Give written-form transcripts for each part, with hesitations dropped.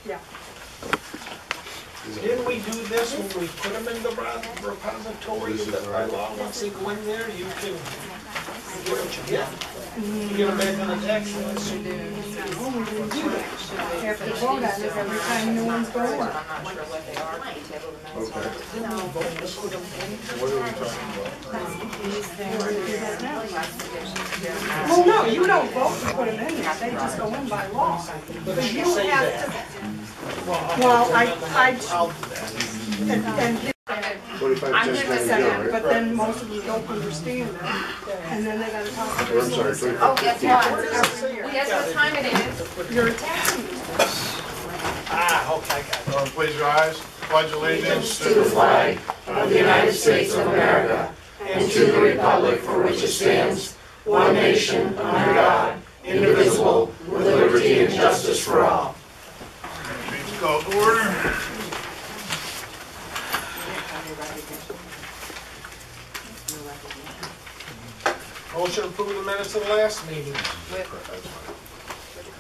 Yeah. Didn't we do this when we put them in the repository that by law, once they go in there, you can get what you get? You get them back on the tax list. No, we didn't do that. You have to vote on it every time new ones go in. I'm not sure what they are. Can you table the minutes? Okay. What are we talking about? Well, no, you don't vote to put them in there, they just go in by law. But you have to, well, I'll do that. and 45 I'm cents gonna a say deal, it, right? but then most of them don't understand it, and then they gotta talk to their I'm sorry, solicitor. 25. Oh, guess what? Guess what time it is? You're taxing me. Ah, okay, I got it. Please rise. Pledge allegiance to the flag of the United States of America and to the republic for which it stands, one nation, under God, indivisible, with liberty and justice for all. Meeting's called to order. Motion to approve the minutes of the last meeting. With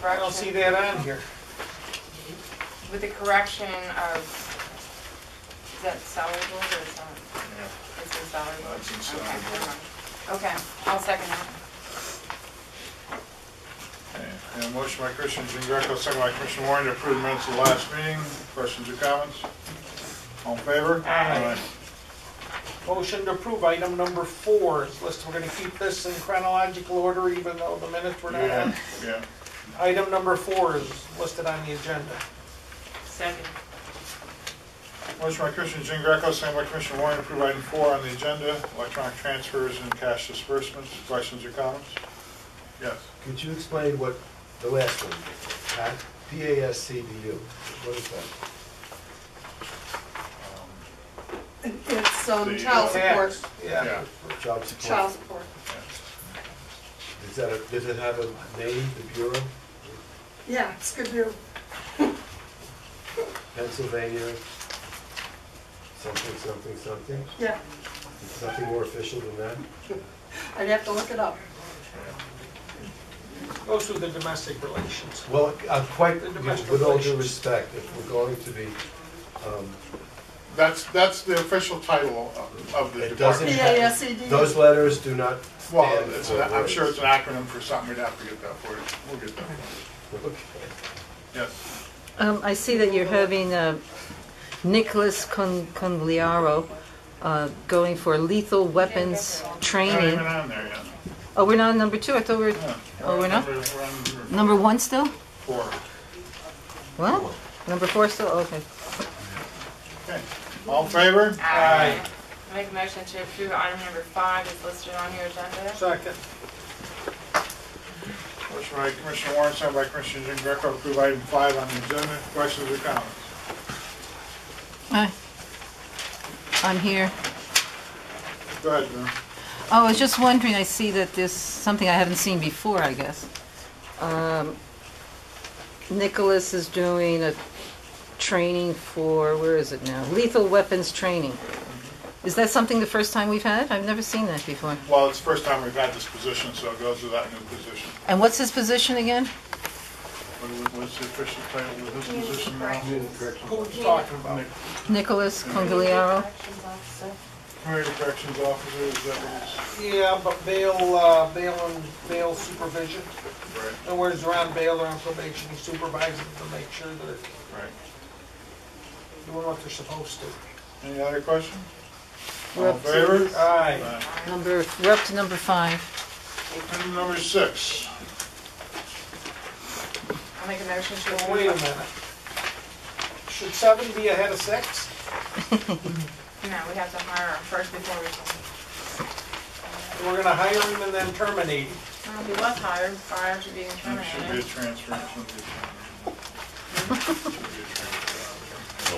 the I don't see correction, that on here. with the correction of, is that salary board or is that? It's in salary board? That's in Okay, salary board. never mind. Okay, I'll second that. Okay. And a motion by Commissioner Jean Greco, second by Commissioner Warren to approve the minutes of the last meeting. Questions or comments? All in favor? Aye. Motion to approve item number 4 is listed. We're gonna keep this in chronological order even though the minutes were not on. Yeah. Item number 4 is listed on the agenda. Second. Motion by Commissioner Jean Greco, second by Commissioner Warren to approve item 4 on the agenda, electronic transfers and cash disbursements. Questions or comments? Yes. Could you explain what the last one, PASCDU, what is that? It's, The- child support, Tax, yeah. Child support? child support. Does it have a name, the Bureau? Yeah, it's good to, Pennsylvania, something, something, something? yeah, It's nothing more official than that? I'd have to look it up. Goes through the domestic relations. Well, quite, The domestic with all due relations. respect, if we're going to be, That's the official title of the It doesn't department. have- PASCD. those letters do not Well, stand it's for I'm sure words. it's an acronym for something. We'd have to get that for you. We'll get that for you. Okay. Yes. I see that you're having Nicholas Congliaro going for lethal weapons Not training. even on there yet. Oh, we're not on number 2? I thought we were... Yeah. Oh, we're not? We're on Number 1 still? 4. What? Number 4 still? Okay. Okay. All in favor? Aye. I make a motion to approve item number 5 is listed on your agenda. Second. Motion by Commissioner Warren, second by Commissioner Jean Greco to approve item 5 on the agenda. Questions or comments? Hi. I'm here. Go ahead, Vera. Oh, I was just wondering, I see that there's something I haven't seen before, I guess. Nicholas is doing a training for, where is it now? Lethal weapons training. Is that something the first time we've had? I've never seen that before. Well, it's the first time we've had this position, so it goes with that new position. And what's his position again? What's the official title of his position now? Who's talking about? Nicholas Congliaro? Community Corrections Officer, is that what Yeah, but bail supervision. it's? Right, In other words, they're on bail or on probation, he supervises them to make sure that they're right. doing what they're supposed to. Any other questions? We're All in up to- favor? Aye. We're up to number 5. Item number 6. I'll make a motion to Well, approve. wait a minute. Should 7 be ahead of 6? No, we have to hire him first before we We're gonna hire him and then terminate him. He was hired prior to being There should be a terminated. transfer. So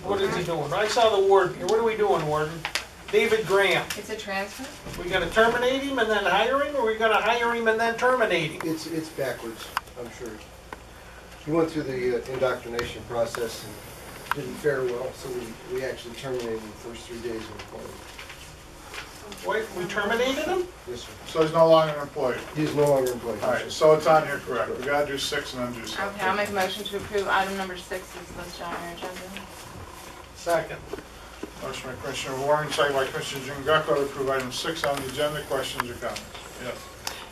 what is he doing? I saw the warden here. What are we doing, warden? David Graham. It's a transfer? We gonna terminate him and then hire him, or we gonna hire him and then terminate him? It's backwards, I'm sure. He went through the indoctrination process and didn't fare well, so we actually terminated him the first 3 days of employment. Wait, we terminated him? Yes, sir. So he's no longer an employee. He's no longer employed. All right, so it's on here correct. We gotta do 6 and then do 7. Okay, I'll make a motion to approve item number 6 is listed on your agenda. Second. Motion by Commissioner Warren, second by Commissioner Jean Greco to approve item 6 on the agenda. Questions or comments? Yes.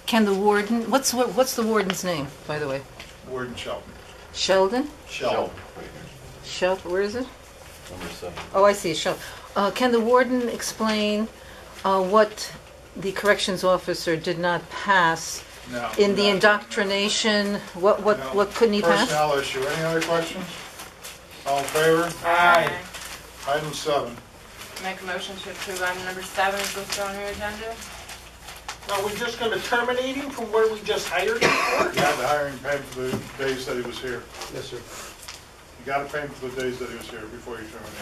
Can the warden, what's the warden's name, by the way? Warden Shelton. Sheldon? Shelton. Where is it? Number 7. Oh, I see, can the warden explain what the corrections officer did not pass No. in the indoctrination? What couldn't he pass? Personnel issue. Any other questions? All in favor? Aye. Item 7. Make a motion to approve item number 7 is listed on your agenda. Are we just gonna terminate him from where we just hired him for? You had to hire him, pay him for the days that he was here. Yes, sir. You gotta pay him for the days that he was here before you terminate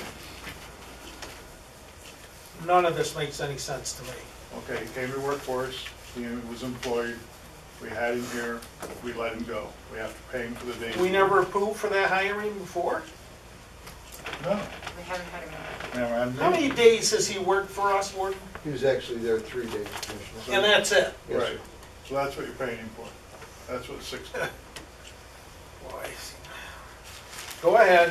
him. None of this makes any sense to me. Okay, he came to work for us, he was employed, we had him here, we let him go. We have to pay him for the days. We never approved for that hiring before? No. We haven't had him. Never had him. How many days has he worked for us, Warden? He was actually there 3 days, Commissioner. And that's it? Yes, sir. Right, so that's what you're paying him for. That's what 6 is. Boy. Go ahead.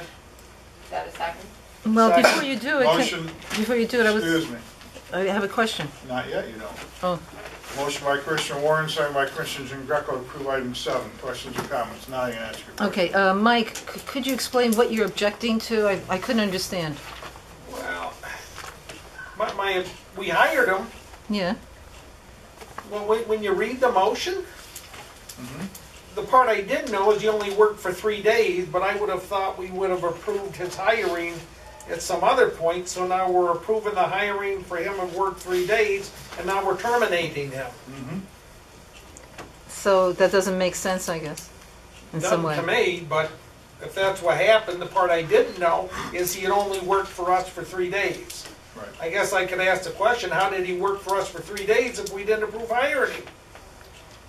Is that a second? Well, Second. before you do it, Motion, excuse me, I have a question. not yet, you don't. Oh, Motion by Commissioner Warren, second by Commissioner Jean Greco to approve item 7. Questions or comments? Now you can ask your question. okay, Mike, could you explain what you're objecting to? I couldn't understand. Well, we hired him. Yeah, Well, when you read the motion, the part I didn't know is he only worked for 3 days, but I would have thought we would have approved his hiring at some other point, so now we're approving the hiring for him to work 3 days, and now we're terminating him. so that doesn't make sense, I guess, in some way. Doesn't to me, but if that's what happened, the part I didn't know is he had only worked for us for 3 days. Right. I guess I could ask the question, how did he work for us for 3 days if we didn't approve hiring him?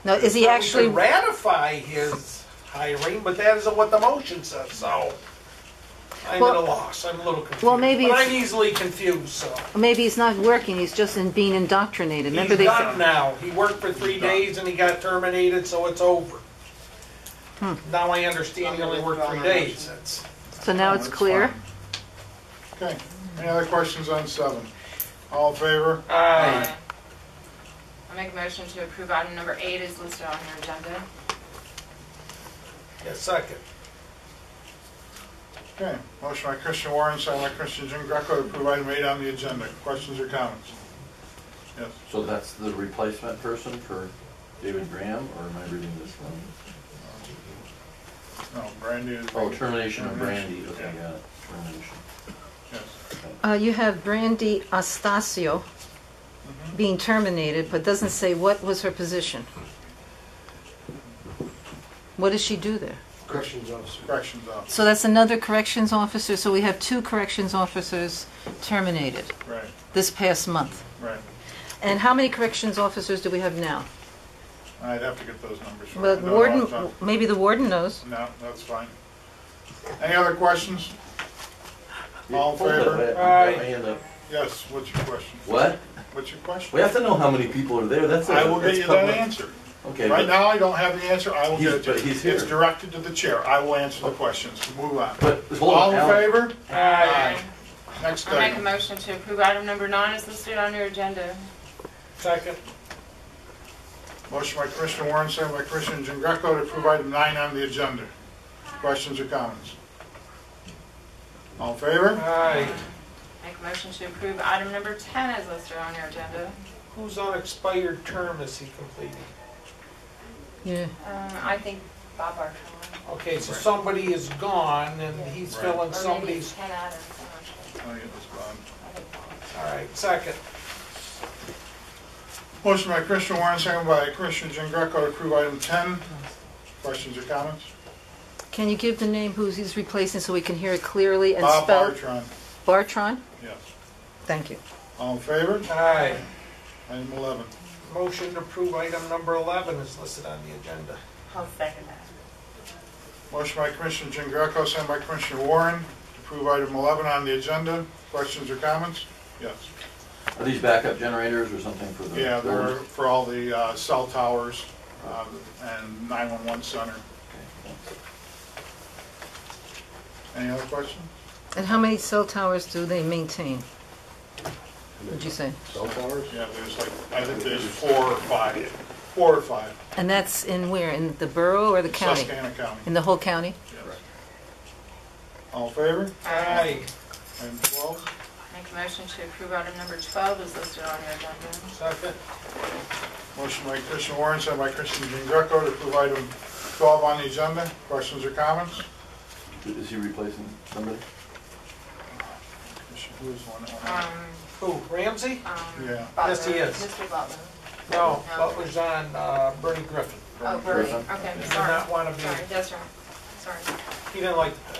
Now, is he Now, actually, we could ratify his hiring, but that isn't what the motion says, so I'm at a loss, I'm a little confused. Well, maybe But it's- I'm easily confused, so. maybe he's not working, he's just being indoctrinated. Remember He's they done said, now, he worked for 3 days and he got terminated, so it's over. Now I understand he only worked 3 days, that's. so now it's That's clear? fine. Okay, any other questions on 7? All in favor? Aye. I'll make a motion to approve item number 8 is listed on your agenda. Yeah, second. Okay, motion by Commissioner Warren, second by Commissioner Jean Greco to approve item 8 on the agenda. Questions or comments? Yes. So that's the replacement person for David Graham, or am I reading this wrong? No, Brandy is. Oh, termination of Brandy, Termination, okay, yeah. got it, termination. Yes. You have Brandy Astacio being terminated, but doesn't say what was her position. What does she do there? Corrections officer. Corrections officer. So that's another corrections officer, so we have 2 corrections officers terminated Right, this past month. right. And how many corrections officers do we have now? I'd have to get those numbers. for you. Well, I don't know off the warden, top. maybe the warden knows. No, that's fine. Any other questions? All in Hold on, favor? I got Aye. my hand up. Yes, what's your question? What? What's your question? We have to know how many people are there, that's. I will that's get you that public. answer. Okay, Right but, now, I don't have the answer, I will He's- get it to you. but he's It's here. directed to the chair, I will answer the questions. Move on. but, hold All on, in Alan. favor? Aye. Next I'll make a item. motion to approve item number 9 is listed on your agenda. Second. Motion by Commissioner Warren, second by Commissioner Jean Greco to approve item 9 on the agenda. Questions or comments? All in favor? Aye. Make a motion to approve item number 10 is listed on your agenda. Whose unexpired term is he completing? Yeah. I think Bob Archon. Okay, so somebody is gone and he's Right. filling Or maybe somebody's, it's Ken Adams, I'm not sure. I'll get this bond. I think Bob. all right, second. Motion by Commissioner Warren, second by Commissioner Jean Greco to approve item 10. Questions or comments? Can you give the name who he's replacing so we can hear it clearly and Bob spell? Bartron. Bartron? Yes. Thank you. All in favor? Aye. Item 11. Motion to approve item number 11 is listed on the agenda. I'll second that. Motion by Commissioner Jean Greco, second by Commissioner Warren to approve item 11 on the agenda. Questions or comments? Yes. Are these backup generators or something for the? Yeah, they're for all the cell towers and 911 center. Any other questions? And how many cell towers do they maintain? Would you say? Cell towers? Yeah, there's like, I think there's 4 or 5. 4 or 5. And that's in where? In the borough or the county? Susquehanna County. In the whole county? Yes. All in favor? Aye. Item 12. Make a motion to approve item number 12 is listed on your agenda. Second. Motion by Commissioner Warren, second by Commissioner Jean Greco to approve item 12 on the agenda. Questions or comments? Is he replacing somebody? Commissioner, who is the one that went on? Who, Ramsey? Yeah. Butler, Yes, he is. Mr. Butler. No, No. Butler's on Bernie Griffin. Oh, Bernie, Griffin. okay, He did sorry. not want to be, Sorry, that's right. Sorry. he didn't like the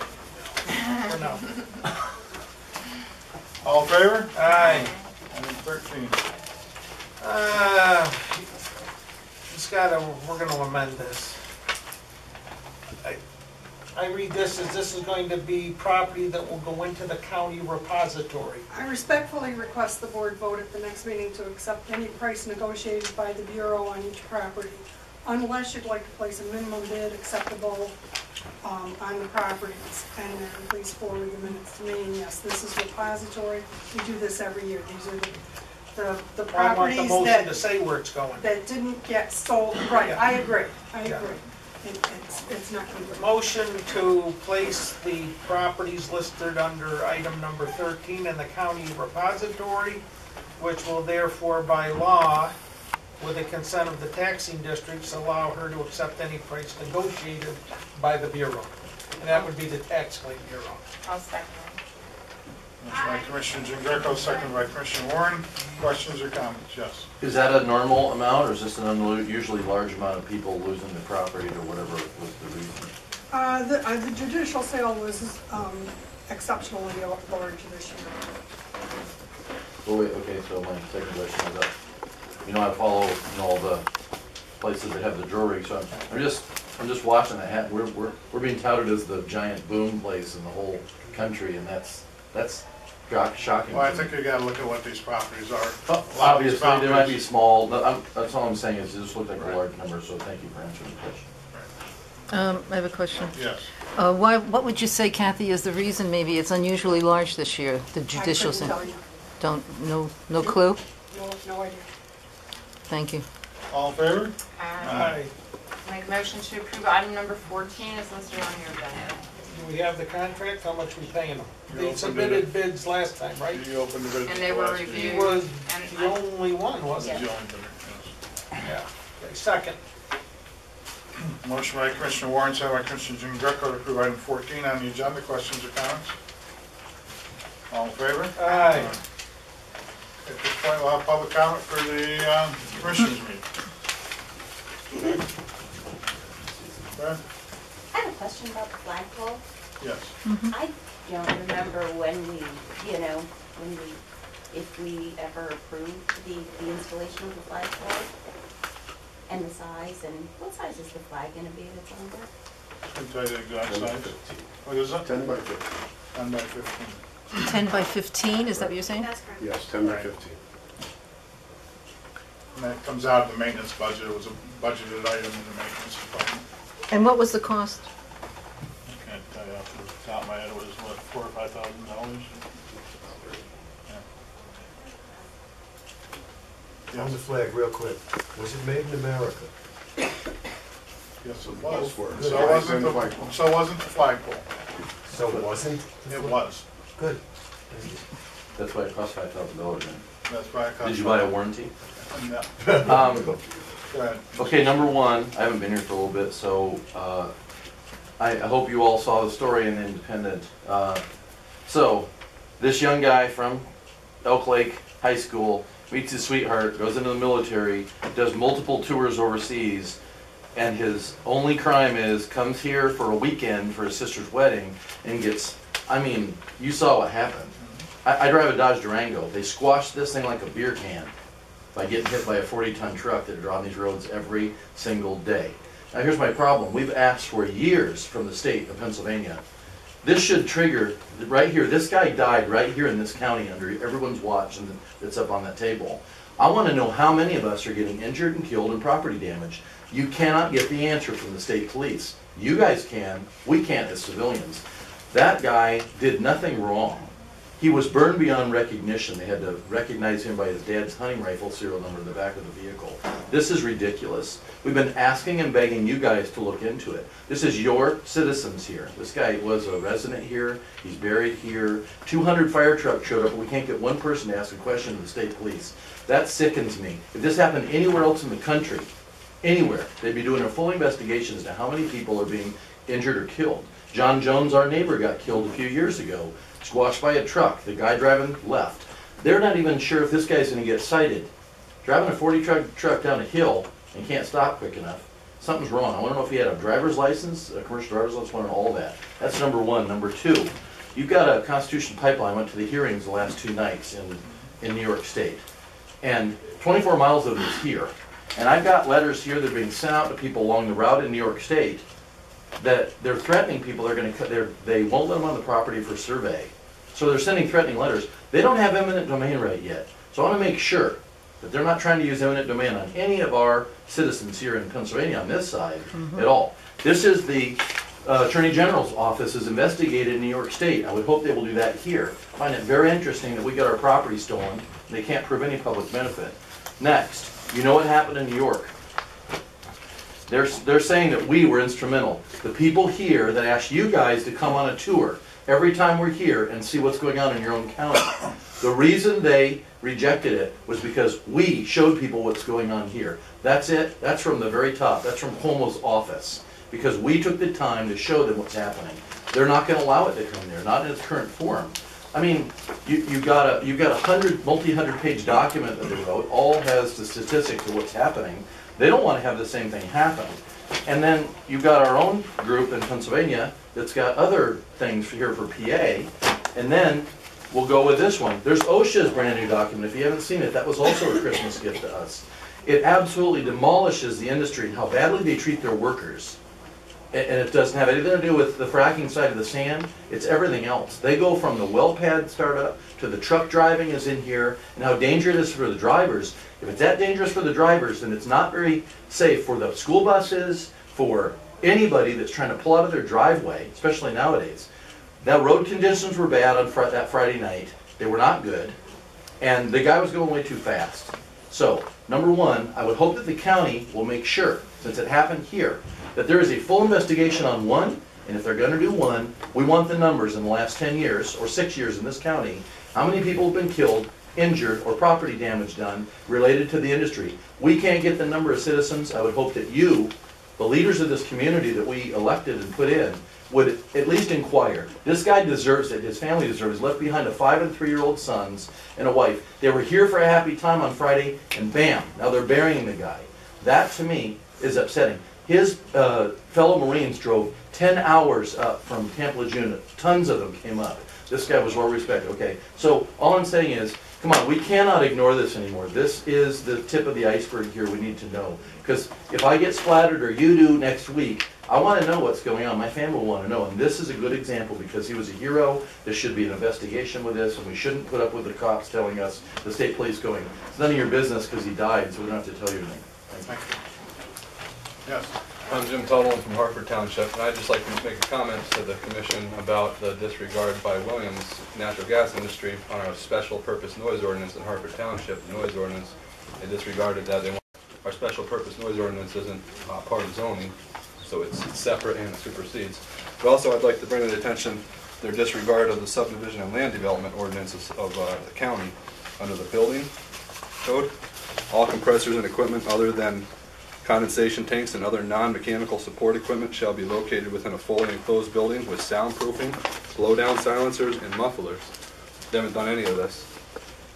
pay. Or no. All in favor? Aye. Item 13. We're gonna amend this. I read this as this is going to be property that will go into the county repository. I respectfully request the board vote at the next meeting to accept any price negotiated by the Bureau on each property, unless you'd like to place a minimum bid acceptable on the properties. And then please forward the minutes to me. And yes, this is repository. We do this every year. These are the I want the properties motion to say where it's going. that didn't get sold. Right, Yeah. I agree. Yeah. It's not complete. Motion to place the properties listed under item number 13 in the county repository, which will therefore by law, with the consent of the taxing districts, allow her to accept any price negotiated by the Bureau. And that would be the Tax Claim Bureau. I'll second Motion by Commissioner Jean Greco, second by Commissioner Warren. Questions or comments? Yes. Is that a normal amount, or is this an unusually large amount of people losing their property, or whatever was the reason? The judicial sale was exceptionally large this year. Well, wait, okay, so my second question is that, I follow, all the places that have the jewelry, so I'm just watching that happen. We're being touted as the giant boom place in the whole country, and that's shocking. Well, I think you gotta look at what these properties are. Oh, obviously, they might be small. That's all I'm saying is it just looked like a large number, so thank you for answering the question. I have a question. Yes. What would you say, Kathy, is the reason maybe it's unusually large this year, the judicial I couldn't sale? tell you. No clue? No idea. Thank you. All in favor? Aye. Make a motion to approve item number 14 is listed on your agenda. Do we have the contract? How much we paying them? You They opened submitted it. bids last time, right? You opened the bid. And they were last week. He reviewed. was And the only one, wasn't He's he? the only bidder, yes. Yeah. Okay, second. Motion by Commissioner Warren, second by Commissioner Jean Greco to approve item 14 on the agenda. Questions or comments? All in favor? Aye. At this point, we'll have public comment for the commissioners meeting. Brad? I have a question about the flagpole. Yes. I don't remember when if we ever approved the installation of the flagpole and the size, and what size is the flag gonna be that's on there? I can tell you the exact size. What is it? 10 by 15. 10 by 15. 10 by 15, is that what you're saying? That's correct. Yes, 10 by Right. 15. And that comes out of the maintenance budget. It was a budgeted item in the maintenance department. And what was the cost? I can't tell you off the top of my head. It was, what, $4,000 or $5,000? On the flag, real quick. Was it made in America? Yes, it was. Good. So wasn't the flagpole. So it wasn't? It was. Good. That's why it cost $5,000. That's why I. Did you buy a warranty? No. Um, Go ahead. Okay, number one, I haven't been here for a little bit, so I hope you all saw the story in the Independent. So, this young guy from Elk Lake High School meets his sweetheart, goes into the military, does multiple tours overseas, and his only crime is comes here for a weekend for his sister's wedding and gets, you saw what happened. I drive a Dodge Durango. They squashed this thing like a beer can by getting hit by a 40-ton truck that are on these roads every single day. Now here's my problem. We've asked for years from the state of Pennsylvania This should trigger, right here, this guy died right here in this county under everyone's watch and that's up on that table. I want to know how many of us are getting injured and killed and property damage. You cannot get the answer from the state police. You guys can, we can't as civilians. That guy did nothing wrong. He was burned beyond recognition. They had to recognize him by his dad's hunting rifle serial number in the back of the vehicle. This is ridiculous. We've been asking and begging you guys to look into it. This is your citizens here. This guy was a resident here. He's buried here. 200 fire trucks showed up, but we can't get one person to ask a question to the state police. That sickens me. If this happened anywhere else in the country, anywhere, they'd be doing a full investigation as to how many people are being injured or killed. John Jones, our neighbor, got killed a few years ago. Squashed by a truck. The guy driving left. They're not even sure if this guy's going to get cited. Driving a 40 truck down a hill and can't stop quick enough. Something's wrong. I want to know if he had a driver's license, a commercial driver's license, I want to know all that. That's number one. Number two, you've got a Constitution pipeline. I went to the hearings the last 2 nights in New York State. And 24 miles of it is here. And I've got letters here that are being sent out to people along the route in New York State that they're threatening people. They won't let them on the property for survey. So they're sending threatening letters. They don't have eminent domain right yet. So I want to make sure that they're not trying to use eminent domain on any of our citizens here in Pennsylvania on this side at all. This is the Attorney General's office is investigated in New York State. I would hope they will do that here. I find it very interesting that we got our property stolen and they can't prove any public benefit. Next, you know what happened in New York? They're saying that we were instrumental. The people here that asked you guys to come on a tour every time we're here and see what's going on in your own county. The reason they rejected it was because we showed people what's going on here. That's it. That's from the very top. That's from Cuomo's office. Because we took the time to show them what's happening. They're not going to allow it to come there, not in its current form. I mean, you've got a multi-hundred-page document that they wrote, all has the statistics of what's happening. They don't want to have the same thing happen. And then you've got our own group in Pennsylvania that's got other things here for PA. And then we'll go with this one. There's OSHA's brand new document. If you haven't seen it, that was also a Christmas gift to us. It absolutely demolishes the industry and how badly they treat their workers. And it doesn't have anything to do with the fracking side of the sand. It's everything else. They go from the well pad startup to the truck driving is in here and how dangerous it is for the drivers. If it's that dangerous for the drivers, then it's not very safe for the school buses, for anybody that's trying to pull out of their driveway, especially nowadays. Now, road conditions were bad on that Friday night. They were not good. And the guy was going way too fast. So, number one, I would hope that the county will make sure, since it happened here, that there is a full investigation on one, and if they're going to do one, we want the numbers in the last 10 years, or 6 years in this county, how many people have been killed, injured, or property damage done related to the industry. We can't get the number of citizens. I would hope that you, the leaders of this community that we elected and put in, would at least inquire. This guy deserves it. His family deserves it. He's left behind a 5- and 3-year-old sons and a wife. They were here for a happy time on Friday, and bam, now they're burying the guy. That, to me, is upsetting. His fellow Marines drove 10 hours up from Camp Lejeune. Tons of them came up. This guy was well respected. Okay, so all I'm saying is, come on, we cannot ignore this anymore. This is the tip of the iceberg here. We need to know. Because if I get splattered or you do next week, I want to know what's going on. My family will want to know. And this is a good example because he was a hero. There should be an investigation with this, and we shouldn't put up with the cops telling us, the state police going, it's none of your business because he died, so we don't have to tell you anything. Thank you. Yes. I'm Jim Tuttle, I'm from Hartford Township, and I'd just like to make a comment to the commission about the disregard by Williams Natural Gas Industry on our special purpose noise ordinance in Hartford Township, the noise ordinance. They disregarded that. Our special purpose noise ordinance isn't part of zoning, so it's separate and it supersedes. But also I'd like to bring to the attention their disregard of the subdivision and land development ordinances of the county under the building code. All compressors and equipment other than condensation tanks and other non-mechanical support equipment shall be located within a fully enclosed building with soundproofing, blow-down silencers, and mufflers. They haven't done any of this.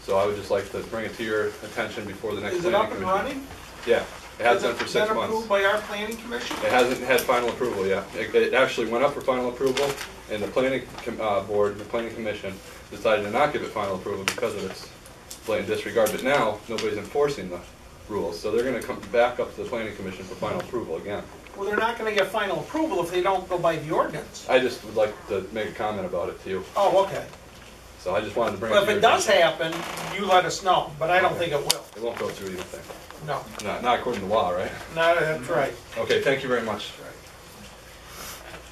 So I would just like to bring it to your attention before the next Is it planning up and commission. running? Yeah, it has been for 6 Is that months. approved by our planning commission? It hasn't had final approval yet. It actually went up for final approval, and the planning board, the planning commission, decided to not give it final approval because of its blatant disregard. But now, nobody's enforcing rules, so they're gonna come back up to the planning commission for final approval again. Well, they're not gonna get final approval if they don't go by the ordinance. I just would like to make a comment about it to you, Oh, okay. so I just wanted to bring it Well, to if your it does attention. happen, you let us know, but I don't think it will. It won't go through, you think? No, Not according to law, right? no, that's right. Okay, thank you very much.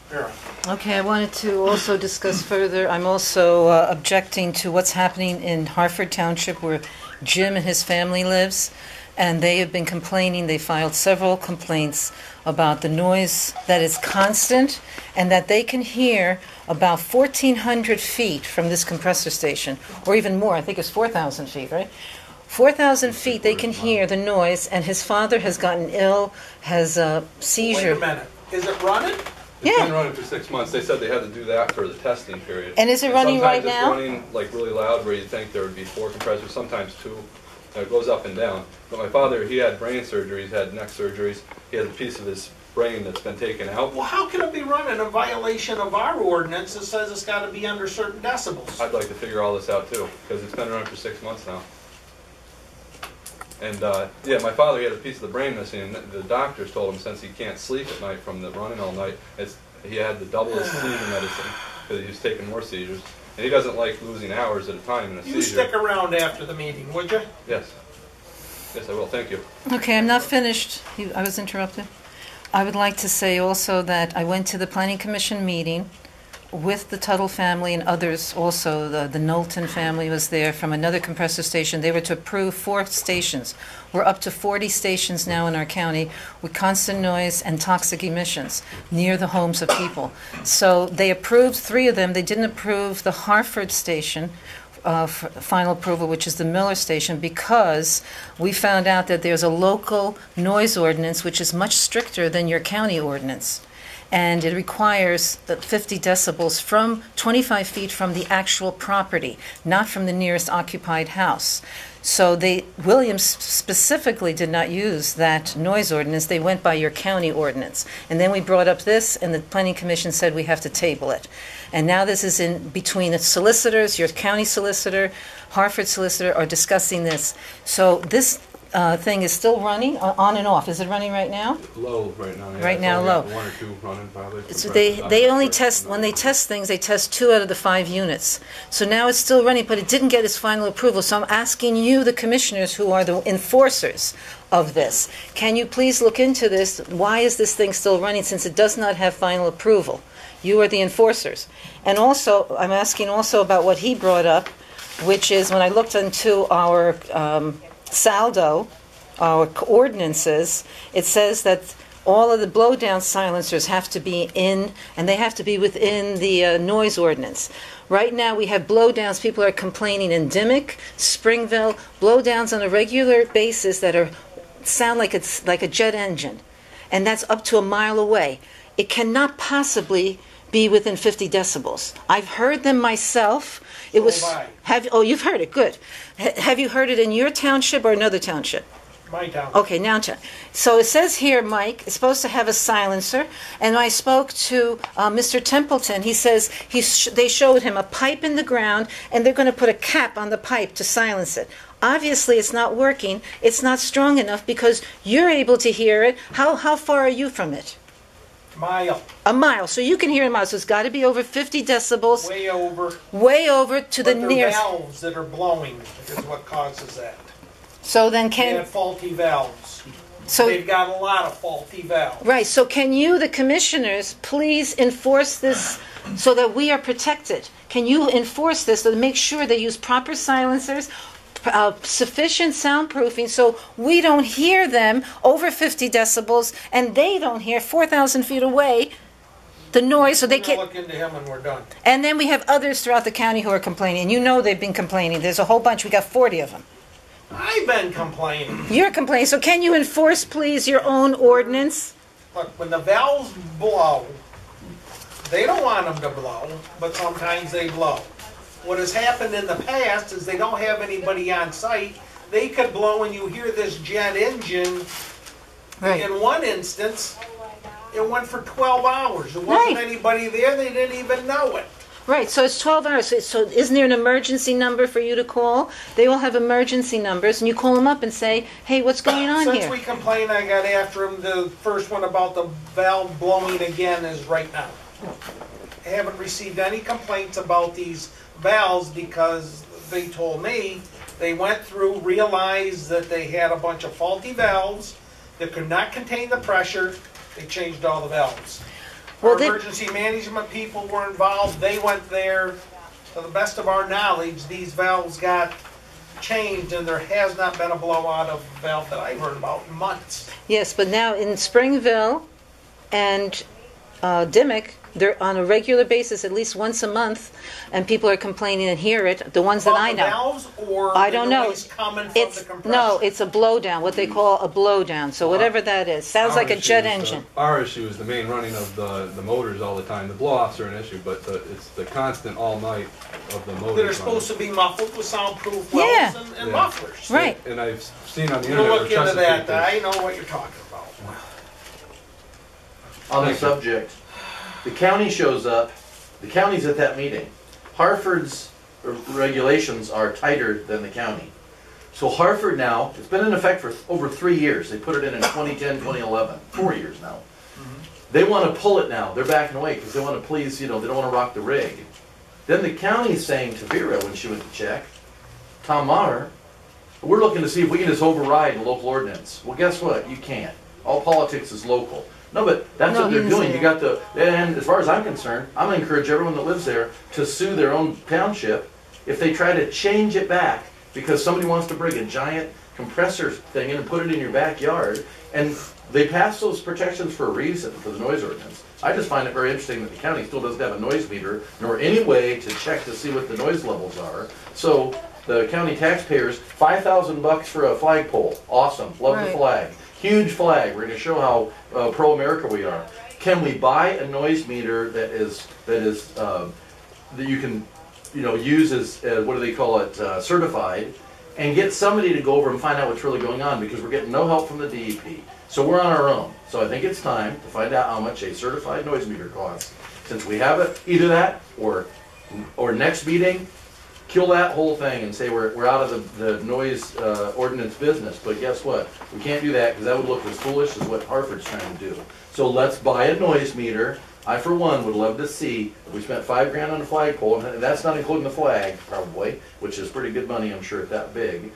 Vera. Okay, I wanted to also discuss further, I'm also objecting to what's happening in Hartford Township where Jim and his family lives, and they have been complaining, they filed several complaints about the noise that is constant and that they can hear about 1,400 feet from this compressor station, or even more, I think it's 4,000 feet, right? 4,000 feet they can hear the noise, and his father has gotten ill, has a Wait seizure. a minute, is it running? It's been Yeah. running for 6 months. They said they had to do that for the testing period. And is it running right now? Sometimes it's running like really loud where you'd think there would be 4 compressors, sometimes 2. It goes up and down. But my father, he had brain surgery, he's had neck surgeries. He has a piece of his brain that's been taken out. Well, how can it be running in violation of our ordinance that says it's gotta be under certain decibels? I'd like to figure all this out too, because it's been running for 6 months now. And yeah, my father, he had a piece of the brain missing, and the doctors told him since he can't sleep at night from the running all night, he had to double his seizure medicine because he was taking more seizures. And he doesn't like losing hours at a time in a seizure. You stick around after the meeting, would you? Yes. Yes, I will. Thank you. Okay, I'm not finished. I was interrupted. I would like to say also that I went to the Planning Commission meeting with the Tuttle family and others also. The Knowlton family was there from another compressor station. They were to approve 4 stations. We're up to 40 stations now in our county with constant noise and toxic emissions near the homes of people. So they approved 3 of them. They didn't approve the Hartford station, for final approval, which is the Miller station, because we found out that there's a local noise ordinance which is much stricter than your county ordinance. And it requires the 50 decibels from 25 feet from the actual property, not from the nearest occupied house. So Williams specifically did not use that noise ordinance. They went by your county ordinance. And then we brought up this, and the Planning Commission said we have to table it. And now this is in between the solicitors, your county solicitor, Hartford solicitor are discussing this. So this thing is still running, on and off. Is it running right now? Low right now. Yeah. Right It's now, only low. 1 or 2 running probably. So they only test, when they test things, they test 2 out of the 5 units. So now it's still running, but it didn't get its final approval. So I'm asking you, the commissioners, who are the enforcers of this, can you please look into this? Why is this thing still running since it does not have final approval? You are the enforcers. And also, I'm asking also about what he brought up, which is when I looked into our saldo, our ordinances, it says that all of the blow-down silencers have to be in, and they have to be within the noise ordinance. Right now, we have blow-downs. People are complaining in Dimmock, Springville, blow-downs on a regular basis that sound like it's like a jet engine, and that's up to a mile away. It cannot possibly be within 50 decibels. I've heard them myself. It was. So have I. Oh, you've heard it. Good. Have you heard it in your township or another township? My town. Okay, now, so it says here, Mike is supposed to have a silencer, and I spoke to Mr. Templeton. He says they showed him a pipe in the ground, and they're going to put a cap on the pipe to silence it. Obviously, it's not working. It's not strong enough because you're able to hear it. How far are you from it? Mile. A mile. So you can hear a mile. So it's got to be over 50 decibels. Way over. Way over to the But they're nearest. valves that are blowing is what causes that. So then They have faulty valves. so They've got a lot of faulty valves. right. So can you, the commissioners, please enforce this so that we are protected? Can you enforce this to make sure they use proper silencers, sufficient soundproofing, so we don't hear them over 50 decibels and they don't hear 4,000 feet away the noise, so they We'll can't. look into him when we're done. And then we have others throughout the county who are complaining. You know they've been complaining. There's a whole bunch. We got 40 of them. I've been complaining. You're complaining. So can you enforce, please, your own ordinance? Look, when the valves blow, they don't want them to blow, but sometimes they blow. What has happened in the past is they don't have anybody on site. They could blow and you hear this jet engine. Right. In one instance, it went for 12 hours. There wasn't Right. anybody there. They didn't even know it. Right, so it's 12 hours. So isn't there an emergency number for you to call? They all have emergency numbers, and you call them up and say, hey, what's going on Since here? we complained, I got after him. The first one about the valve blowing again is right now. I haven't received any complaints about these valves because they told me they went through, realized that they had a bunch of faulty valves that could not contain the pressure. They changed all the valves. Well, Our emergency management people were involved. They went there. To the best of our knowledge, these valves got changed, and there has not been a blowout of a valve that I've heard about in months. Yes, but now in Springville and Dimmock, they're on a regular basis, at least once a month, and people are complaining and hear it. The ones that About I the know. valves or I the don't know. noise coming from It's the compressor? no, it's a blowdown. What they call a blowdown. So whatever that is, sounds like a jet engine. Our issue is the main running of the motors all the time. The blow-offs are an issue, but it's the constant all night of the motors. That are supposed to be muffled with soundproof wells Yeah. and Yeah. mufflers. Right. And I've seen on the We'll internet. look where into trusted that. people- I know what you're talking about. On the Thank you. subject, the county shows up, the county's at that meeting. Hartford's regulations are tighter than the county. So Hartford now, it's been in effect for over 3 years. They put it in 2010, 2011, 4 years now. They want to pull it now. They're backing away because they want to please, they don't want to rock the rig. Then the county's saying to Vera when she went to check, Tom Maher, we're looking to see if we can just override the local ordinance. Well, guess what? You can't. All politics is local. No, but that's No, what he they're didn't doing. say You got the, and as far as I'm concerned, I'm gonna encourage everyone that lives there to sue their own township if they try to change it back because somebody wants to bring a giant compressor thing in and put it in your backyard. And they pass those protections for a reason, for the noise ordinance. I just find it very interesting that the county still doesn't have a noise meter nor any way to check to see what the noise levels are. So the county taxpayers, $5,000 for a flagpole. Awesome, love the Right. flag. Huge flag. We're going to show how pro-America we are. Can we buy a noise meter that you can, use as what do they call it, certified, and get somebody to go over and find out what's really going on because we're getting no help from the DEP. So we're on our own. So I think it's time to find out how much a certified noise meter costs. Since we have it, either that or next meeting, kill that whole thing and say we're out of the noise ordinance business. But guess what? We can't do that because that would look as foolish as what Hartford's trying to do. So let's buy a noise meter. I, for one, would love to see if we spent $5,000 on a flagpole, and that's not including the flag, probably, which is pretty good money, I'm sure, at that big.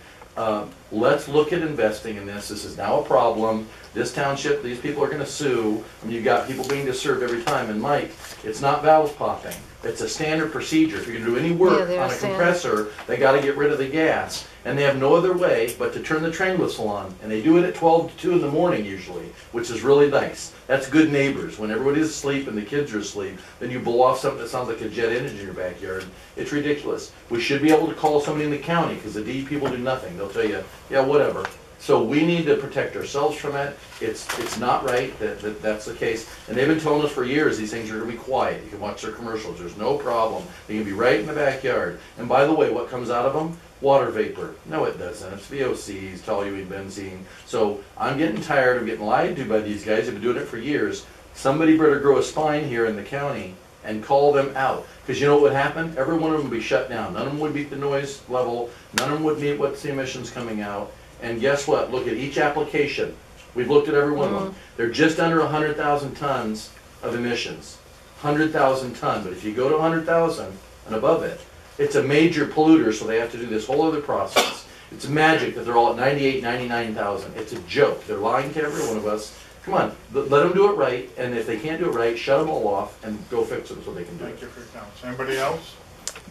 Let's look at investing in this. This is now a problem. This township, these people are going to sue. I mean, you've got people being disturbed every time. And Mike, it's not valve popping. It's a standard procedure. If you're going to do any work they're on a standard. compressor, they got to get rid of the gas. And they have no other way but to turn the train whistle on. And they do it at 12 to 2 in the morning usually, which is really nice. That's good neighbors. When everybody's asleep and the kids are asleep, then you blow off something that sounds like a jet engine in your backyard. It's ridiculous. We should be able to call somebody in the county because the DEP will do nothing. They'll tell you, yeah, whatever. So we need to protect ourselves from it. It's not right that that's the case. And they've been telling us for years these things are going to be quiet. You can watch their commercials. There's no problem. They can be right in the backyard. And by the way, what comes out of them? Water vapor. No, it doesn't. It's VOCs, toluene benzene. So I'm getting tired of getting lied to by these guys. They've been doing it for years. Somebody better grow a spine here in the county and call them out. Because you know what would happen? Every one of them would be shut down. None of them would meet the noise level. None of them would meet what's the emissions coming out. And guess what? Look at each application. We've looked at every one of them. They're just under 100,000 tons of emissions. 100,000 tons. But if you go to 100,000 and above it, it's a major polluter, so they have to do this whole other process. It's magic that they're all at 98, 99,000. It's a joke. They're lying to every one of us. Come on, let them do it right, and if they can't do it right, shut them all off and go fix it so they can do Thank it. you for your comments. Anybody else?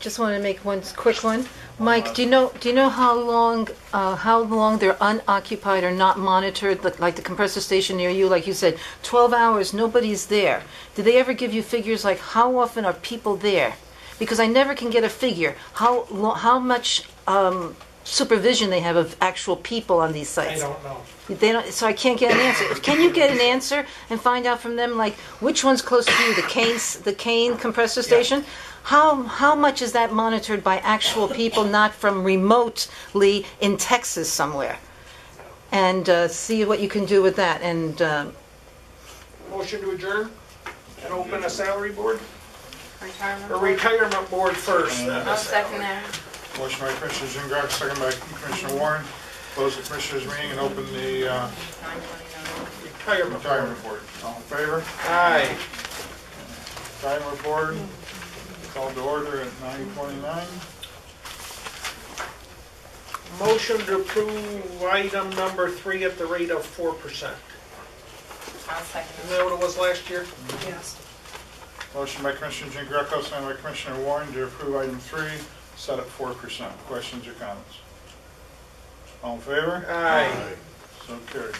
Just want to make one quick one. Mike, do you know how long they're unoccupied or not monitored, like the compressor station near you? Like you said, 12 hours, nobody's there. Did they ever give you figures like how often are people there? Because I never can get a figure. How much supervision they have of actual people on these sites? I don't know. They don't, so I can't get an answer. Can you get an answer and find out from them, like, which one's close to you, the Kane compressor station? How much is that monitored by actual people, not from remotely in Texas somewhere? And see what you can do with that. And Motion to adjourn and open a salary board? Retirement the board. retirement board first, then. I'll second that. Motion by Commissioner Jean Greco, second by Commissioner Warren. Close the Commissioners' meeting and open the 929. retirement board. All in favor? Aye. Retirement board, called to order at 9:29. Motion to approve item number 3 at the rate of 4%. I'll second Isn't that. that what it was last year? Yes. Motion by Commissioner Jean Greco, second by Commissioner Warren to approve item 3, set at 4%. Questions or comments? All in favor? Aye. So carried.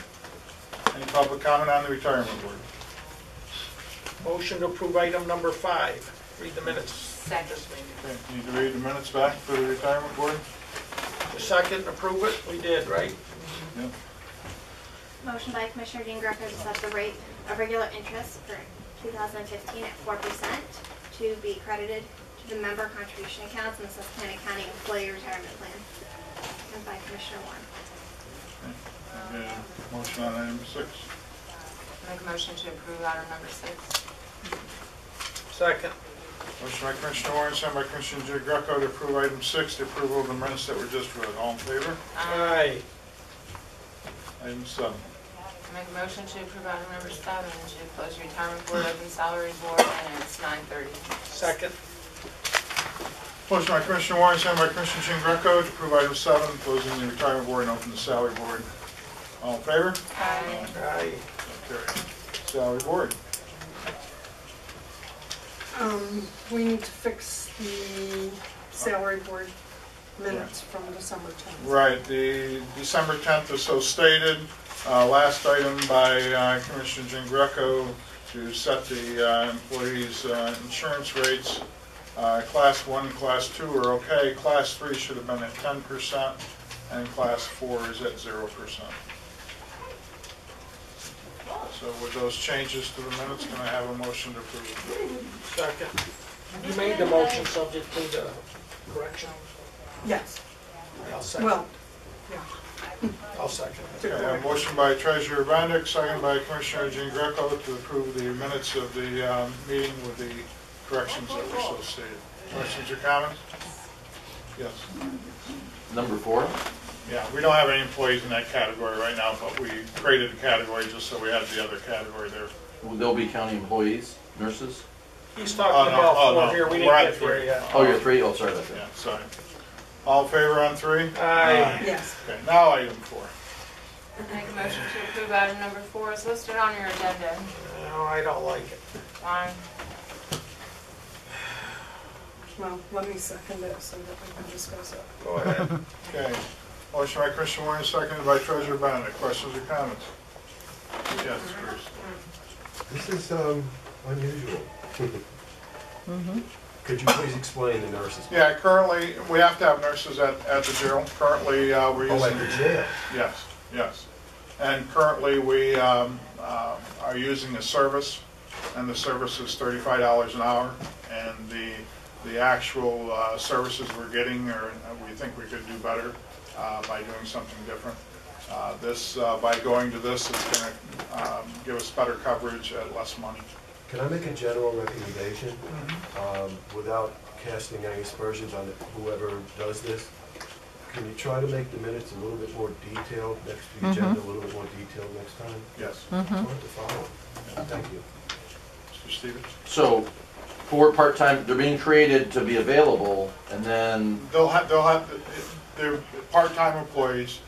Any public comment on the retirement board? Motion to approve item number 5. Read the minutes. Second. Okay, need to read the minutes back for the retirement board? The second, approve it? We did, right? Yep. Motion by Commissioner Jean Greco to set the rate of regular interest for 2015 at 4% to be credited to the member contribution accounts in the Susquehanna County Employee Retirement Plan. And by Commissioner Warren. Okay, motion on item 6. Make a motion to approve item number 6. Second. Motion by Commissioner Warren, second by Commissioner Jean Greco to approve item 6, the approval of the minutes that were just read. All in favor? Aye. Item 7. Make a motion to approve item number 7, to close retirement board, open salary board, and it's 9:30. Second. Motion by Commissioner Warren, second by Commissioner Jean Greco to approve item 7, closing the retirement board and open the salary board. All in favor? Aye. Aye. Carried. Salary board. We need to fix the salary board minutes from December 10th. Right, the December 10th is so stated. Last item by Commissioner Jean Greco to set the employees' insurance rates. Class 1 and Class 2 are okay. Class 3 should have been at 10%, and Class 4 is at 0%. So with those changes to the minutes, can I have a motion to approve? Second. You made the motion subject to the correction? Yes. I'll second. Well, yeah. I'll second. Okay, a motion by Treasurer Bendick, second by Commissioner Jean Greco to approve the minutes of the meeting with the corrections that were so stated. Questions or comments? Yes. Number 4? Yeah, we don't have any employees in that category right now, but we created a category just so we had the other category there. Will there be county employees, nurses? He's talking about 4 here. We We're at didn't get there 3. yet. Oh, you're 3? Oh, sorry about that. Yeah, sorry. All in favor on 3? Aye. Yes. Okay, now item 4. Make a motion to approve item number 4 is listed on your agenda. No, I don't like it. Fine. Well, let me second it so that we can discuss it. Go ahead. Okay. Motion by Commissioner Warren, seconded by Treasurer Bendick. Questions or comments? Yes, Bruce. This is unusual. Could you please explain the nurses? Yeah, currently, we have to have nurses at the jail. Currently, we're Oh, using... at the jail? Yes, yes. And currently, we are using a service, and the service is $35 an hour. And the actual services we're getting, we think we could do better by doing something different. By going to this, it's going to give us better coverage at less money. Can I make a general recommendation without casting any aspersions on whoever does this? Can you try to make the minutes a little bit more detailed next to the agenda, a little bit more detailed next time? Yes. It's hard to follow. Thank you. Mr. Stevens? So, for part-time, they're being created to be available, and then, They're part-time employees,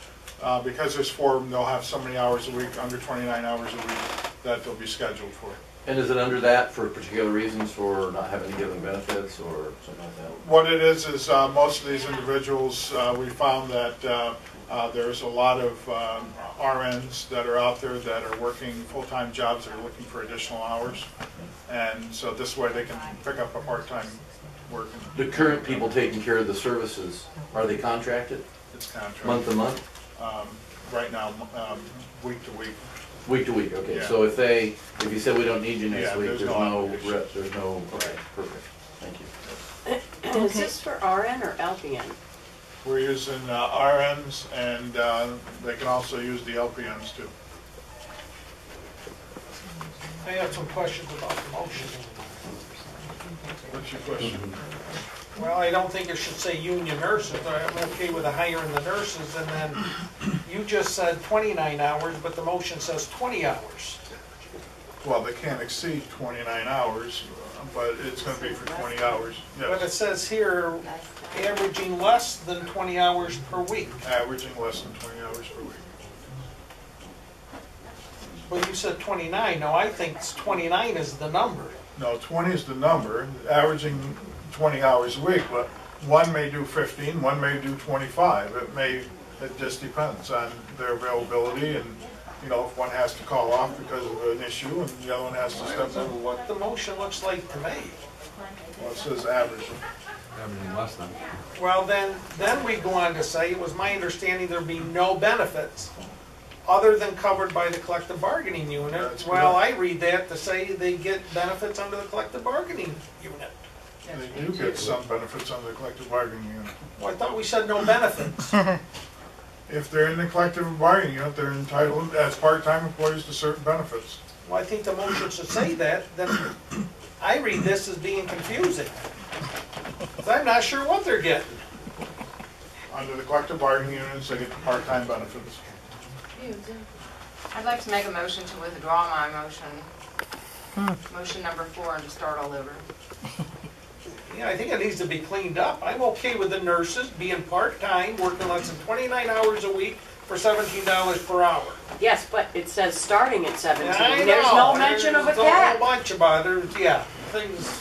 because there's 4 of them, they'll have so many hours a week, under 29 hours a week, that they'll be scheduled for. and is it under that for particular reasons, for not having to give them benefits or something like that? What it is most of these individuals, we found that there's a lot of RNs that are out there that are working full-time jobs that are looking for additional hours. And so this way they can pick up a part-time work. The current people taking care of the services, are they contracted? It's contract. Month to month? Right now, week to week. Week to week, okay. Yeah. So if you said we don't need you next Yeah, week, there's there's no no, obligation. okay, perfect, thank you. Is this for RN or LPN? We're using RNs, and they can also use the LPNs too. I had some questions about the motion. What's your question? Well, I don't think it should say union nurses. I'm okay with the hiring the nurses, and then you just said 29 hours, but the motion says 20 hours. Well, they can't exceed 29 hours, but it's going to be for 20 hours. But it Yes, says here, averaging less than 20 hours per week. averaging less than 20 hours per week. Well, you said 29. No, I think 29 is the number. No, 20 is the number, averaging 20 hours a week, but one may do 15, one may do 25. It just depends on their availability and, you know, if one has to call off because of an issue and the other one has to I step don't know in. what the motion looks like to me. Well, it says averaging. Everything less than. Well, then we go on to say, it was my understanding there'd be no benefits other than covered by the collective bargaining unit. That's Well, I correct. read that to say they get benefits under the collective bargaining unit. They do get some benefits under the collective bargaining unit. Well, I thought we said no benefits. If they're in the collective bargaining unit, they're entitled as part-time employees to certain benefits. Well, I think the motion should say that, then I read this as being confusing. 'Cause I'm not sure what they're getting. Under the collective bargaining units, they get part-time benefits. I'd like to make a motion to withdraw my motion. Motion number 4, and to start all over. Yeah, I think it needs to be cleaned up. I'm okay with the nurses being part-time, working less than 29 hours a week for $17 per hour. Yes, but it says starting at 17. Yeah, I There's know. no mention of a There's a whole cap. bunch about it, yeah, things.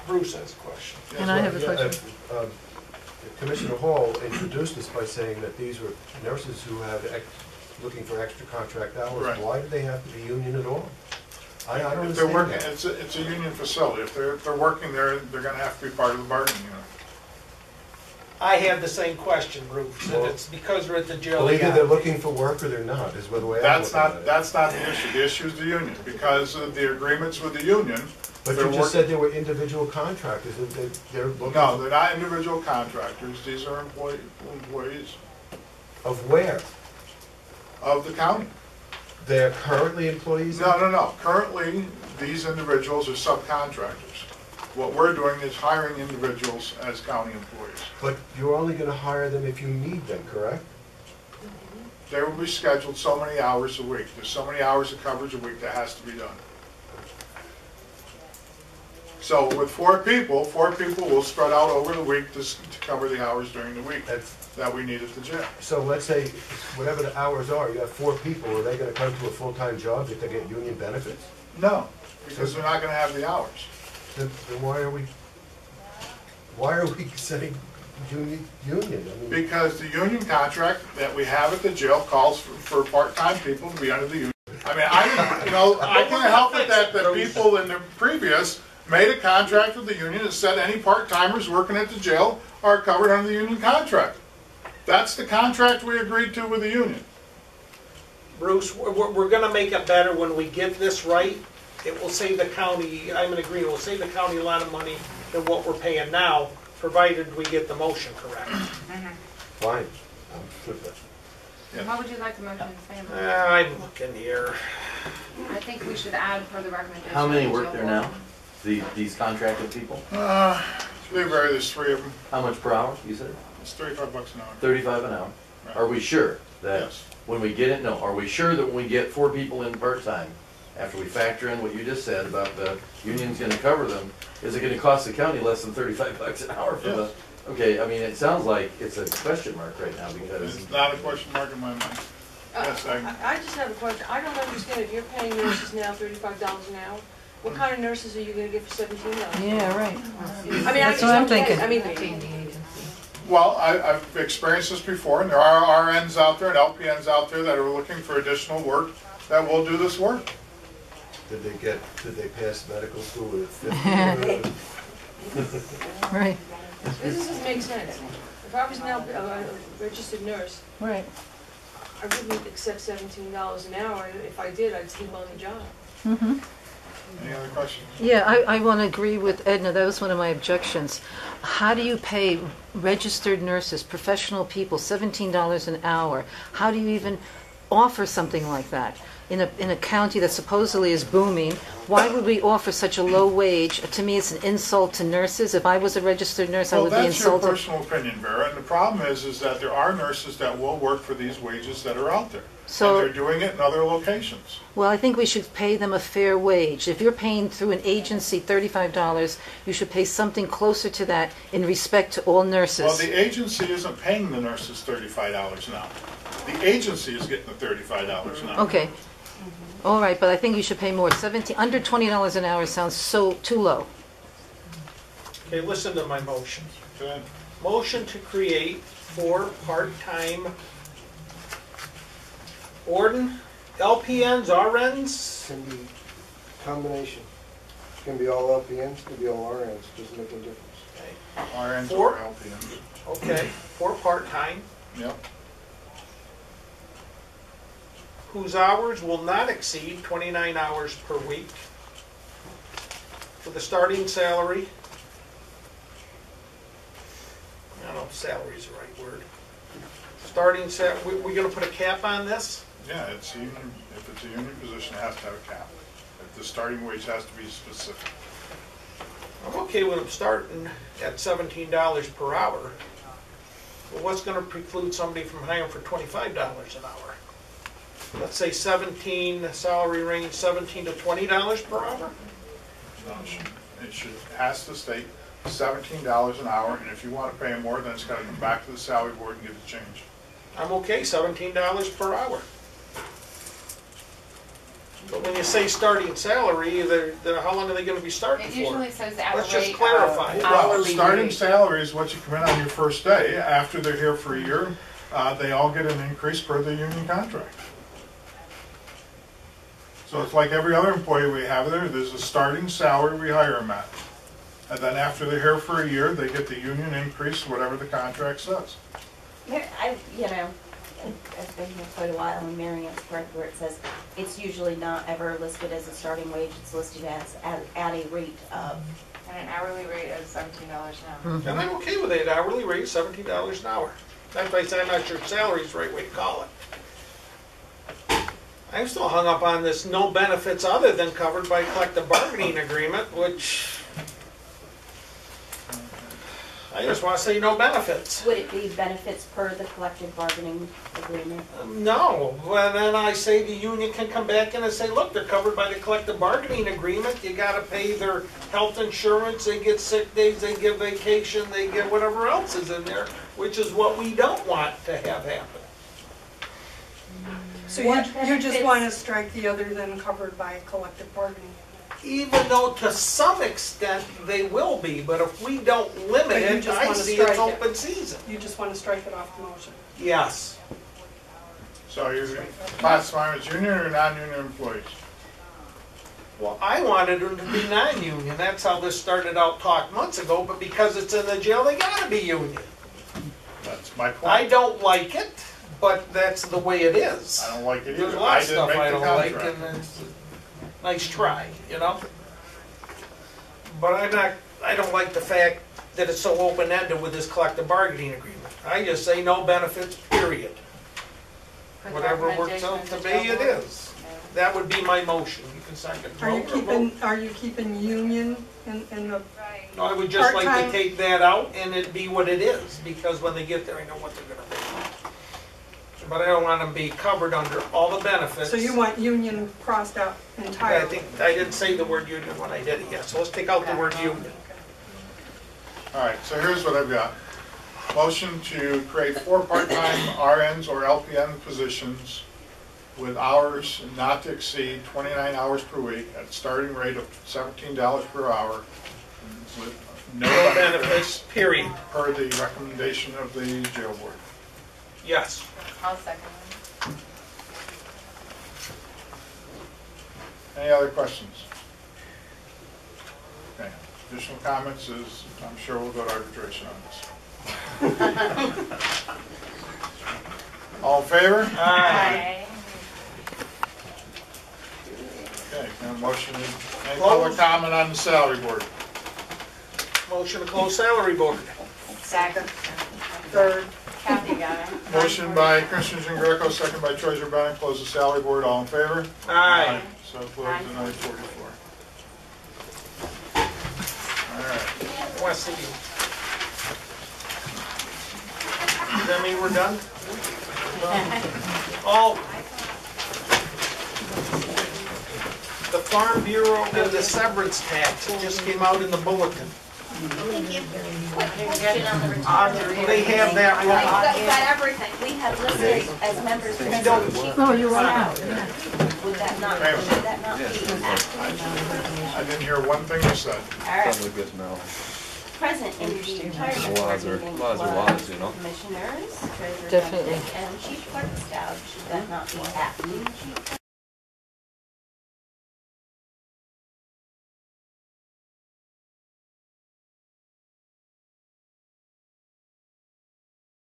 Bruce has a question. And I have a Yeah, question. Commissioner Hall introduced this by saying that these were nurses who have looking for extra contract hours. Right. Why do they have to be union at all? I don't If they're understand working, that. it's a union facility. If they're working there, they're gonna have to be part of the bargaining unit. I have the same question, Bruce, and it's because we're at the jail. Well, either yeah. they're looking for work or they're not, is the way I'm That's looking at it. that's not the issue. The issue is the union, because of the agreements with the union. But they're you just working- said they were individual contractors, and they're looking No, they're not individual contractors. These are employees of where? of the county. They're currently employees? No. Currently, these individuals are subcontractors. What we're doing is hiring individuals as county employees. But you're only gonna hire them if you need them, correct? They will be scheduled so many hours a week. There's so many hours of coverage a week that has to be done. So with 4 people will spread out over the week to cover the hours during the week that we need at the jail. So let's say, whatever the hours are, you have 4 people, are they gonna come to a full-time job if they get union benefits? No, because they're not gonna have the hours. Then why are we saying union? I mean, Because the union contract that we have at the jail calls for part-time people to be under the union. I mean, I can't help it that the people in the previous made a contract with the union that said any part-timers working at the jail are covered under the union contract. That's the contract we agreed to with the union. Bruce, we're gonna make it better when we get this right. It will save the county, I'm in agreement, it will save the county a lot of money than what we're paying now, provided we get the motion correct. fine. What would you like the motion to say about it? I'm looking here. I think we should add per the recommendation. How many of the work jail there board. now? These contracted people? They vary, there's 3 of them. How much per hour, you said? It's $35 an hour. 35 an hour. Right. Are we sure that Yes. when we get it, no, are we sure that when we get 4 people in part-time, after we factor in what you just said about the union's gonna cover them, is it gonna cost the county less than $35 an hour for the? Yes. Okay, I mean, it sounds like it's a question mark right now because, It's not a question mark in my mind. Yes, I just have a question. I don't understand, if you're paying nurses now $35 an hour, what kind of nurses are you gonna get for $17? Yeah, right. I mean, I That's just what I'm don't get it. thinking. I mean, Well, I've experienced this before, and there are RNs out there and LPNs out there that are looking for additional work that will do this work. Did they pass medical school with 50? Right, this doesn't make sense. If I was now a registered nurse, right. I wouldn't accept $17 an hour. If I did, I'd keep on the job. Mm-hmm. Any other questions? Yeah, I want to agree with Edna. That was one of my objections. How do you pay registered nurses, professional people, $17 an hour? How do you even offer something like that? in a county that supposedly is booming, why would we offer such a low wage? To me, it's an insult to nurses. If I was a registered nurse, I Well, would be that's your insulted. personal opinion, Vera, and the problem is that there are nurses that will work for these wages that are out there. So- And they're doing it in other locations. Well, I think we should pay them a fair wage. If you're paying through an agency $35, you should pay something closer to that in respect to all nurses. Well, the agency isn't paying the nurses $35 an hour. The agency is getting the $35 an hour. Okay. All right, but I think you should pay more. Under $20 an hour sounds too low. Okay, listen to my motion. Okay. Motion to create 4 part-time LPNs, RNs. Can be combination. Can be all LPNs, can be all RNs, doesn't make a difference. RNs Four. or LPNs. Okay, 4 part-time, Yep. whose hours will not exceed 29 hours per week. For the starting salary, I don't know if salary is the right word. Starting we're gonna put a cap on this? Yeah, it's union, if it's a union position, it has to have a cap. If the starting wage has to be specific. I'm okay with them starting at $17 per hour. But what's gonna preclude somebody from hiring for $25 an hour? Let's say 17, salary range 17 to $20 per hour? No, it has to state $17 an hour, and if you want to pay them more, then it's got to come back to the salary board and get it changed. I'm okay, $17 per hour. But when you say starting salary, how long are they gonna be starting It for? usually says the hourly Let's just rate. clarify. Well, Hourly starting rate. salary is what you come in on your first day. After they're here for a year, they all get an increase per the union contract. So it's like every other employee we have there, there's a starting salary we hire them at. And then after they're here for a year, they get the union increase, whatever the contract says. I've been here quite a while, and Marion's correct where it says it's usually not ever listed as a starting wage, it's listed as at a rate of. And an hourly rate of $17 an hour. And I'm okay with that, hourly rate, $17 an hour. That's why I say I'm not sure salary is the right way to call it. I'm still hung up on this no benefits other than covered by collective bargaining agreement, which I just want to say no benefits. Would it be benefits per the collective bargaining agreement? No, well, then I say the union can come back in and say, look, they're covered by the collective bargaining agreement, you gotta pay their health insurance, they get sick days, they get vacation, they get whatever else is in there, which is what we don't want to have happen. So you just want to strike the other than covered by collective bargaining. Even though to some extent they will be, but if we don't limit But you it, just I wanna see it's strike it. open season. You just want to strike it off the motion. Yes. So you're classifying as union or non-union employees? Well, I wanted them to be non-union, that's how this started out talk months ago, but because it's in the jail, they gotta be union. That's my point. I don't like it, but that's the way it is. I don't like it There's either. a lot I of didn't stuff make I the don't like, contract. and it's a nice try, you know? But I don't like the fact that it's so open-ended with this collective bargaining agreement. I just say no benefits, period. Put the Whatever works recommendation out of to the be, jail it board. is. That would be my motion, you can second. Are you keeping union in the, No, I would just like to part-time? take that out and it be what it is, because when they get there, I know what they're gonna pay. But I don't want them to be covered under all the benefits. so you want union crossed out I entirely? think, I didn't say the word union when I did it yet, so let's take out the word union. All right, so here's what I've got. Motion to create 4 part-time RNs or LPN positions with hours not to exceed 29 hours per week at starting rate of $17 per hour with no No benefits benefits, period. per the recommendation of the jail board. Yes. I'll second that. Any other questions? Okay, additional comments is, I'm sure we'll go to arbitration on this. All in favor? Aye. Okay, and motion, any public comment on the salary board? Motion to close salary board. Second. Third, Kathy got it. Motion by Commissioner Jean Greco, second by Treasurer Bennett, close the salary board, all in favor? Aye. So closed at 9:44. All right. Wesley. Does that mean we're done? Oh. The Farm Bureau and the severance tax, it just came out in the bulletin. Thank you. Question on the retirement. They have that I wrong. got everything. We have listed as members present. don't- No, you want out. Would that not be active? I didn't hear one thing you said. All right. Sounds like good now. Present in the retirement board Laws are- meeting laws are was laws, you know? Commissioners, Treasurer Definitely. Benedict, and Chief Clerk Stout. Should that not be acting?